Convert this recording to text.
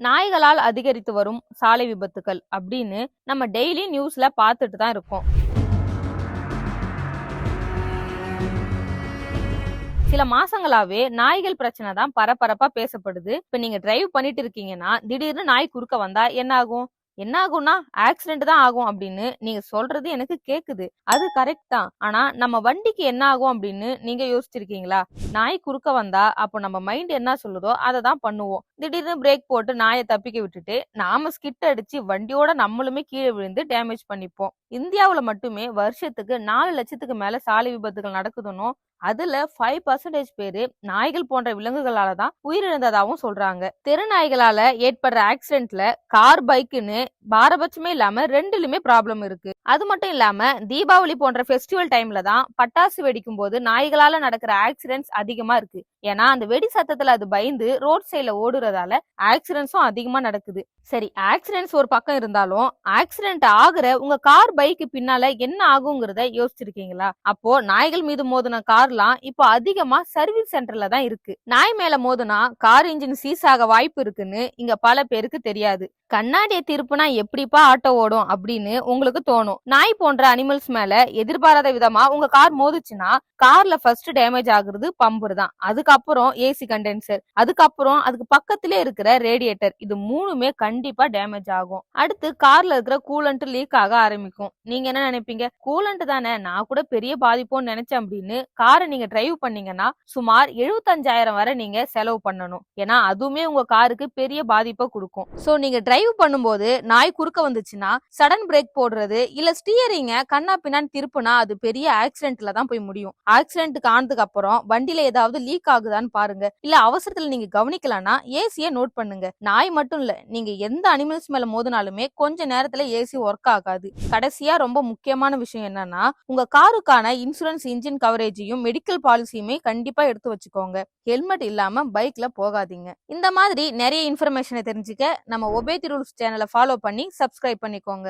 நாய்களால் அதிகரித்து வரும் சாலை விபத்துகள் அப்படின்னு நம்ம டெய்லி நியூஸ்ல பார்த்துட்டு தான் இருக்கோம். சில மாசங்களாவே நாய்கள் பிரச்சனை தான் பரபரப்பா பேசப்படுது. இப்ப நீங்க டிரைவ் பண்ணிட்டு இருக்கீங்கன்னா திடீர்னு நாய் குறுக்க வந்தா என்ன ஆகும்? என்ன ஆகும்னா ஆக்சிடென்ட் தான் ஆகும் அப்படின்னு நீங்க சொல்றது எனக்கு கேக்குது. அது கரெக்ட் தான். ஆனா நம்ம வண்டிக்கு என்ன ஆகும் அப்படின்னு நீங்க யோசிச்சிருக்கீங்களா? நாய் குறுக்க வந்தா அப்போ நம்ம மைண்ட் என்ன சொல்லுதோ அதை தான் பண்ணுவோம். திடீர்னு பிரேக் போட்டு நாயை தப்பிக்க விட்டுட்டு நாம ஸ்கிட் அடிச்சு வண்டியோட நம்மளுமே கீழே விழுந்து டேமேஜ் பண்ணிப்போம். இந்தியாவுல மட்டுமே வருஷத்துக்கு 4 லட்சத்துக்கு மேல சாலை விபத்துகள் நடக்குதுன்னு, அதுல 5% பேரு நாய்கள் போன்ற விலங்குகளால தான் உயிரிழந்ததாகவும் சொல்றாங்க. தெரு நாய்களால ஏற்படுற ஆக்சிடென்ட்ல கார், பைக்குன்னு பாரபட்சமே இல்லாம ரெண்டுலுமே ப்ராப்ளம் இருக்கு. அது மட்டும் இல்லாம தீபாவளி போன்ற ஃபெஸ்டிவல் டைம்ல தான் பட்டாசு வெடிக்கும் போது நாய்களால நடக்கிற ஆக்சிடென்ட்ஸ் அதிகமா இருக்கு. ஏன்னா அந்த வெடி சத்தத்துல அது பயந்து ரோட் சைட்ல ஓடுறதால ஆக்சிடென்ட்ஸும் அதிகமா நடக்குது. சரி, ஆக்சிடென்ட்ஸ் ஒரு பக்கம் இருந்தாலும் ஆக்சிடென்ட் ஆகுற உங்க கார், பைக்கு பின்னால என்ன ஆகுங்கிறத யோசிச்சிருக்கீங்களா? அப்போ நாய்கள் மீது மோதின கார்லாம் இப்போ அதிகமா சர்வீஸ் சென்டர்ல தான் இருக்கு. நாய் மேல மோதுனா கார் இன்ஜின் சீஸ் ஆக வாய்ப்பு இருக்குன்னு இங்க பல பேருக்கு தெரியாது. கண்ணாடியை திருப்புனா எப்படிப்பா ஆட்டோ ஓடும் அப்படின்னு உங்களுக்கு தோணும். நாய் போன்ற அனிமல்ஸ் மேல எதிர்பாராத விதமா உங்க கார் மோதுச்சுன்னா கார்ல ஃபர்ஸ்ட் டேமேஜ் ஆகுறது பம்பர் தான். அதுக்கப்புறம் ஏசி கண்டென்சர், அதுக்கப்புறம் அதுக்கு பக்கத்திலே இருக்கிற ரேடியேட்டர், இது மூணுமே கண்டிப்பா டேமேஜ் ஆகும். அடுத்து கார்ல இருக்கிற கூலண்ட் லீக் ஆக ஆரம்பிக்கும். நீங்க என்ன நினைப்பீங்க? கூலண்ட் தானே, நான் கூட பெரிய பாதிப்புன்னு நினைச்சேன் அப்படின்னு காரை நீங்க டிரைவ் பண்ணீங்கன்னா சுமார் 75,000 வரை நீங்க செலவு பண்ணணும். ஏன்னா அதுவுமே உங்க காருக்கு பெரிய பாதிப்பை கொடுக்கும். சோ நீங்க டிரைவ் பண்ணும்போது நாய் குறுக்க வந்துச்சுன்னா சடன் பிரேக் போடுறது இல்ல ஸ்டியரிங்க கண்ணா பின்னான்னு திருப்புனா அது பெரிய ஆக்சிடென்ட்ல தான் போய் முடியும். ஆக்சிடென்ட்க்கு ஆனதுக்கு அப்புறம் வண்டியில ஏதாவது லீக் ஆகுதான்னு பாருங்க. இல்ல அவசரத்துல நீங்க கவனிக்கலன்னா ஏசியை நோட் பண்ணுங்க. நாய் மட்டும் இல்ல, நீங்க எந்த அனிமல்ஸ் மேல மோதினாலுமே கொஞ்ச நேரத்துல ஏசி ஒர்க் ஆகாது. கடைசியா ரொம்ப முக்கியமான விஷயம் என்னன்னா, உங்க காருக்கான இன்சூரன்ஸ், இன்ஜின் கவரேஜையும் மெடிக்கல் பாலிசியுமே கண்டிப்பா எடுத்து வச்சுக்கோங்க. ஹெல்மெட் இல்லாம பைக்ல போகாதீங்க. இந்த மாதிரி நிறைய இன்ஃபர்மேஷனை தெரிஞ்சுக்க நம்ம ஒபே தி ரூல்ஸ் சேனலை ஃபாலோ பண்ணி சப்ஸ்கிரைப் பண்ணிக்கோங்க.